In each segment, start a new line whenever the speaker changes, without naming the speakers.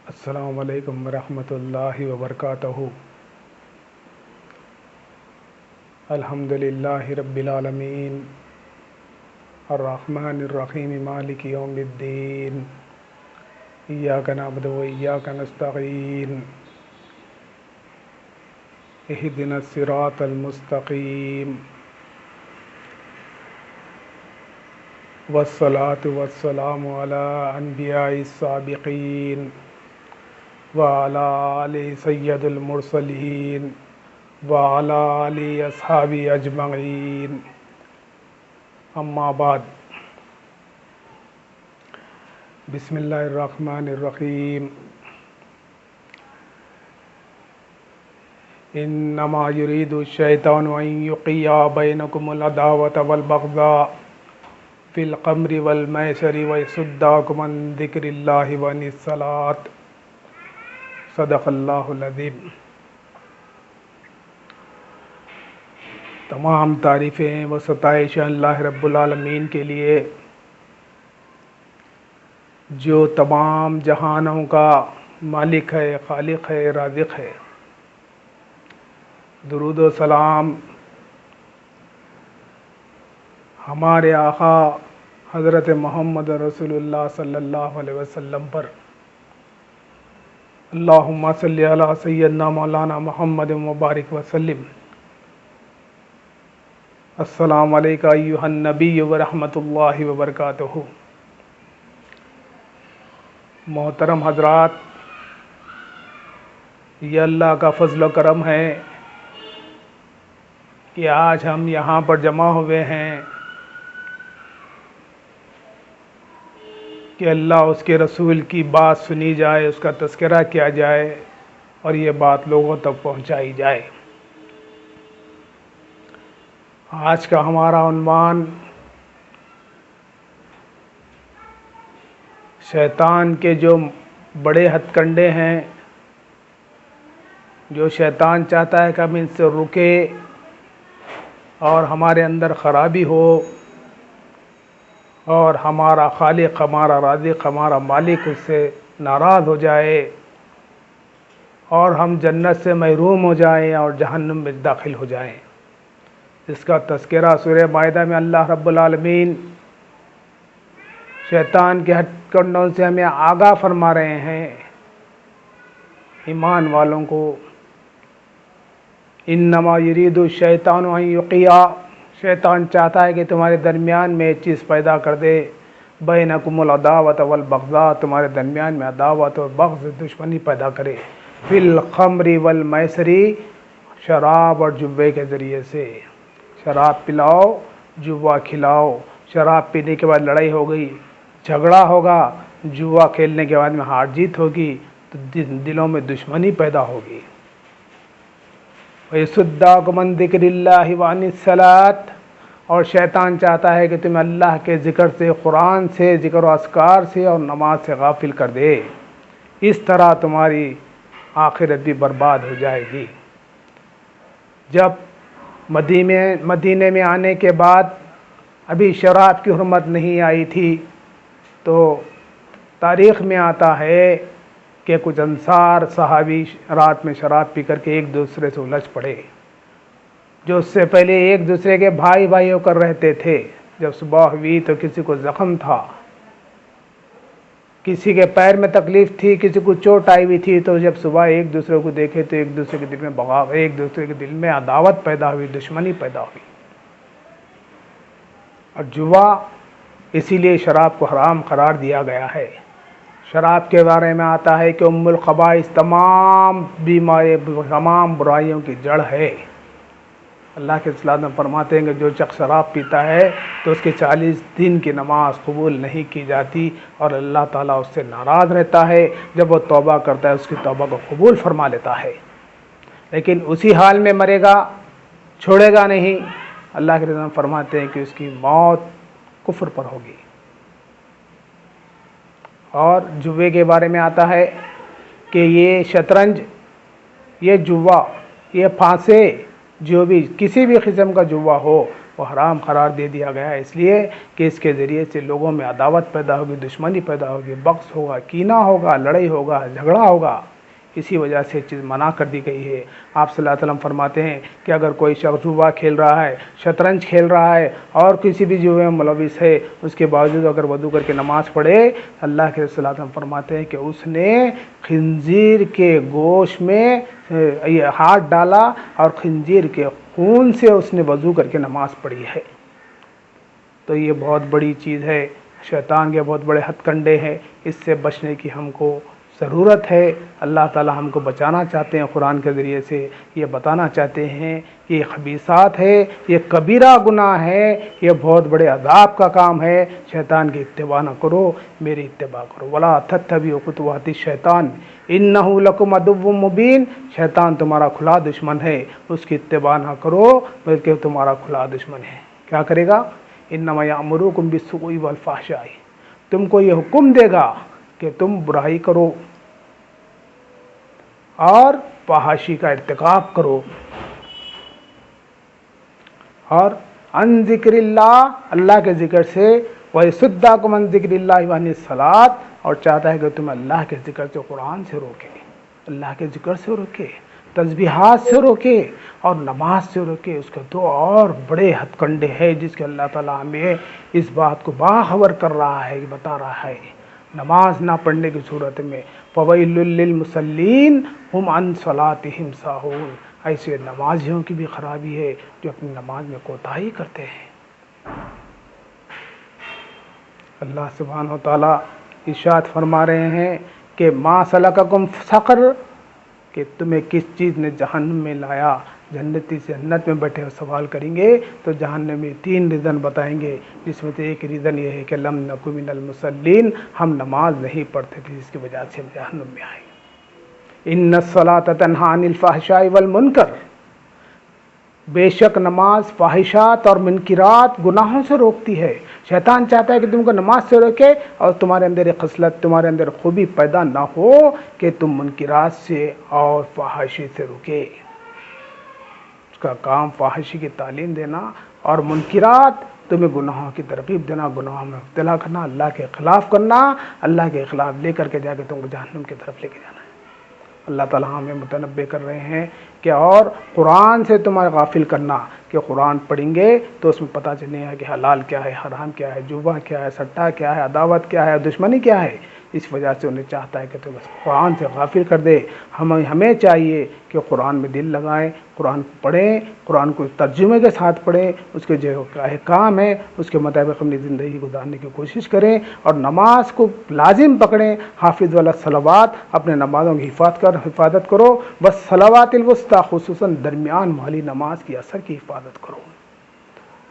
السلام علیکم ورحمۃ اللہ وبرکاتہ۔ الحمد للہ رب العالمین الرحمن الرحیم مالک یوم الدین ایاک نعبد و ایاک نستعین اہدنا الصراط المستقیم والصلاة والسلام علی انبیاء السابقین وعلی آل سید المرسلین وعلی آل اصحاب اجمعین، اما بعد۔ بسم اللہ الرحمن الرحیم۔ انما یرید الشیطان ان یوقع بینکم العداوۃ والبغضاء فی الخمر والمیسر ویصدکم عن ذکر اللہ وعن الصلاۃ۔ صدق اللہ العظیم۔ تمام تعریفیں و ستائش اللہ رب العالمین کے لیے جو تمام جہانوں کا مالک ہے، خالق ہے، رازق ہے۔ درود و سلام ہمارے آقا حضرت محمد رسول اللہ صلی اللہ علیہ وسلم پر۔ اللہم صلی علی سیدنا مولانا محمد مبارک وسلم۔ السلام علیکم ایھا النبی ورحمۃ اللہ وبرکاتہ۔ محترم حضرات، یہ اللہ کا فضل و کرم ہے کہ آج ہم یہاں پر جمع ہوئے ہیں کہ اللہ اس کے رسول کی بات سنی جائے، اس کا تذکرہ کیا جائے اور یہ بات لوگوں تک پہنچائی جائے۔ آج کا ہمارا عنوان شیطان کے جو بڑے ہتھ کنڈے ہیں، جو شیطان چاہتا ہے کہ ہم ان سے رکے اور ہمارے اندر خرابی ہو اور ہمارا خالق، ہمارا رازق، ہمارا مالک اس سے ناراض ہو جائے اور ہم جنت سے محروم ہو جائیں اور جہنم میں داخل ہو جائیں۔ اس کا تذکرہ سورہ مائدہ میں اللہ رب العالمین شیطان کے ہتھ کنڈوں سے ہمیں آگاہ فرما رہے ہیں۔ ایمان والوں کو انما یرید الشیطان ان یوقع، شیطان چاہتا ہے کہ تمہارے درمیان میں ایک چیز پیدا کر دے، بینکم العداوۃ والبغضاء، تمہارے درمیان میں عداوت اور بغض، دشمنی پیدا کرے، فی الخمر والمیسر، شراب اور جوے کے ذریعے سے۔ شراب پلاؤ، جوا کھلاؤ۔ شراب پینے کے بعد لڑائی ہو گئی، جھگڑا ہوگا، جوا کھیلنے کے بعد میں ہار جیت ہوگی تو دلوں میں دشمنی پیدا ہوگی۔ وَيَصُدَّكُمْ عَنْ ذِكْرِ اللَّهِ وَعَنِ الصَّلَاةِ، اور شیطان چاہتا ہے کہ تمہیں اللہ کے ذکر سے، قرآن سے، ذکر و اذکار سے اور نماز سے غافل کر دے۔ اس طرح تمہاری آخرت بھی برباد ہو جائے گی۔ جب مدینے میں آنے کے بعد ابھی شراب کی حرمت نہیں آئی تھی تو تاریخ میں آتا ہے کہ کچھ انصار صحابی رات میں شراب پی کر کے ایک دوسرے سے الجھ پڑے، جو اس سے پہلے ایک دوسرے کے بھائی بھائی ہو کر رہتے تھے۔ جب صبح ہوئی تو کسی کو زخم تھا، کسی کے پیر میں تکلیف تھی، کسی کو چوٹ آئی ہوئی تھی، تو جب صبح ایک دوسرے کو دیکھے تو ایک دوسرے کے دل میں بغاوت، ایک دوسرے کے دل میں عداوت پیدا ہوئی، دشمنی پیدا ہوئی۔ اور جوا اسی لیے شراب کو حرام قرار دیا گیا ہے۔ شراب کے بارے میں آتا ہے کہ ام الخبائث، تمام بیماری، تمام برائیوں کی جڑ ہے۔ اللہ کے رسول میں فرماتے ہیں کہ جو شخص شراب پیتا ہے تو اس کے 40 دن کی نماز قبول نہیں کی جاتی اور اللہ تعالیٰ اس سے ناراض رہتا ہے۔ جب وہ توبہ کرتا ہے اس کی توبہ کو قبول فرما لیتا ہے، لیکن اسی حال میں مرے گا، چھوڑے گا نہیں۔ اللہ کے رسول فرماتے ہیں کہ اس کی موت کفر پر ہوگی۔ اور جوے کے بارے میں آتا ہے کہ یہ شطرنج، یہ جوا، یہ پھانسے، جو بھی کسی بھی قسم کا جوا ہو، وہ حرام قرار دے دیا گیا ہے، اس لیے کہ اس کے ذریعے سے لوگوں میں عداوت پیدا ہوگی، دشمنی پیدا ہوگی، بغض ہوگا، کینہ ہوگا، لڑائی ہوگا، جھگڑا ہوگا، اسی وجہ سے چیز منع کر دی گئی ہے۔ آپ صلی اللہ علیہ وسلم فرماتے ہیں کہ اگر کوئی شخص جوا کھیل رہا ہے، شطرنج کھیل رہا ہے اور کسی بھی جوے میں ملوث ہے، اس کے باوجود اگر وضو کر کے نماز پڑھے، اللہ کے رسول صلی اللہ علیہ وسلم فرماتے ہیں کہ اس نے خنزیر کے گوشت میں یہ ہاتھ ڈالا اور خنزیر کے خون سے اس نے وضو کر کے نماز پڑھی ہے۔ تو یہ بہت بڑی چیز ہے، شیطان کے بہت بڑے ہتھ کنڈے ہیں، اس سے بچنے کی ہم کو ضرورت ہے۔ اللہ تعالی ہم کو بچانا چاہتے ہیں، قرآن کے ذریعے سے یہ بتانا چاہتے ہیں کہ یہ خبیثات ہے، یہ کبیرہ گناہ ہے، یہ بہت بڑے عذاب کا کام ہے۔ شیطان کی اتباع نہ کرو، میری اتباع کرو۔ ولا تتبعوا خطوات الشیطان انہ لکم عدو مبین، شیطان تمہارا کھلا دشمن ہے، اس کی اتباع نہ کرو بلکہ تمہارا کھلا دشمن ہے۔ کیا کرے گا؟ انما یامرکم بالسوء والفحشاء، تم کو یہ حکم دے گا کہ تم برائی کرو اور فحاشی کا ارتکاب کرو، اور عن ذکر اللہ، اللہ کے ذکر سے، وَيَصُدَّكُمْ عَنْ ذِكْرِ اللَّهِ وَعَنِ الصَّلَاةِ، اور چاہتا ہے کہ تم اللہ کے ذکر سے، قرآن سے روکے، اللہ کے ذکر سے روکے، تسبیحات سے روکے اور نماز سے روکے۔ اس کے دو اور بڑے ہتھ کنڈے ہیں جس کے اللہ تعالیٰ ہمیں اس بات کو باخبر کر رہا ہے، بتا رہا ہے۔ نماز نہ پڑھنے کی صورت میں فَوَيْلٌ لِّلْمُصَلِّينَ هُمْ عَنْ صَلَاتِهِمْ سَاهُونَ، ایسے نمازیوں کی بھی خرابی ہے جو اپنی نماز میں کوتاہی کرتے ہیں۔ اللہ سبحانہ و تعالیٰ ارشاد فرما رہے ہیں کہ ما سلککم سقر، کہ تمہیں کس چیز نے جہنم میں لایا۔ جنتی سے جنت میں بیٹھے سوال کریں گے تو جہنم میں 3 ریزن بتائیں گے، جس میں سے ایک ریزن یہ ہے کہ لم نکو من المصلین، ہم نماز نہیں پڑھتے تھے، جس کی وجہ سے ہم جہنم میں آئے۔ ان الصلاۃ تنہی عن الفحشاء والمنکر، بے شک نماز فاحشات اور منکرات گناہوں سے روکتی ہے۔ شیطان چاہتا ہے کہ تم کو نماز سے روکے اور تمہارے اندر ایک خصلت، تمہارے اندر خوبی پیدا نہ ہو کہ تم منکرات سے اور فحاشی سے روکے۔ اس کا کام فحاشی کی تعلیم دینا اور منکرات تمہیں گناہوں کی ترغیب دینا، گناہوں میں مبتلا کرنا، اللہ کے خلاف کرنا، اللہ کے خلاف لے کر کے جا کے تم کو جہنم کی طرف لے کے جانا ہے۔ اللہ تعالیٰ ہمیں متنبہ کر رہے ہیں کہ اور قرآن سے تمہیں غافل کرنا، کہ قرآن پڑھیں گے تو اس میں پتہ چلے گا کہ حلال کیا ہے، حرام کیا ہے، جوا کیا ہے، سٹا کیا ہے، عداوت کیا ہے، دشمنی کیا ہے۔ اس وجہ سے انہیں چاہتا ہے کہ تم قرآن سے غافل کر دے۔ ہمیں چاہیے کہ قرآن میں دل لگائیں، قرآن پڑھیں، قرآن کو ترجمے کے ساتھ پڑھیں، اس کے جو احکام ہیں اس کے مطابق اپنی زندگی گزارنے کی کوشش کریں، اور نماز کو لازم پکڑیں۔ حافظ والا صلوات، اپنے نمازوں کی حفاظت کرو، بس صلوات الوسطی، خصوصاً درمیان والی نماز کی اثر کی حفاظت کرو۔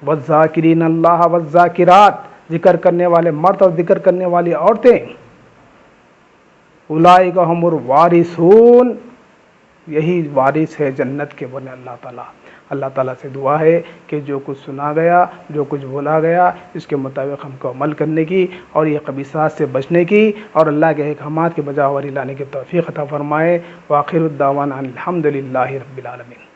والذاکرین اللہ والذاکرات، ذکر کرنے والے مرد اور ذکر کرنے والی عورتیں، اولئک هم الوارثون، یہی وارث ہے جنت کے بنے اللہ تعالیٰ۔ اللہ تعالیٰ سے دعا ہے کہ جو کچھ سنا گیا، جو کچھ بولا گیا، اس کے مطابق ہم کو عمل کرنے کی اور یہ خبیثات سے بچنے کی اور اللہ کے احکامات کی بجاوری لانے کی توفیق عطا فرمائے۔ وآخر الدعوانا الحمد للہ رب العالمین۔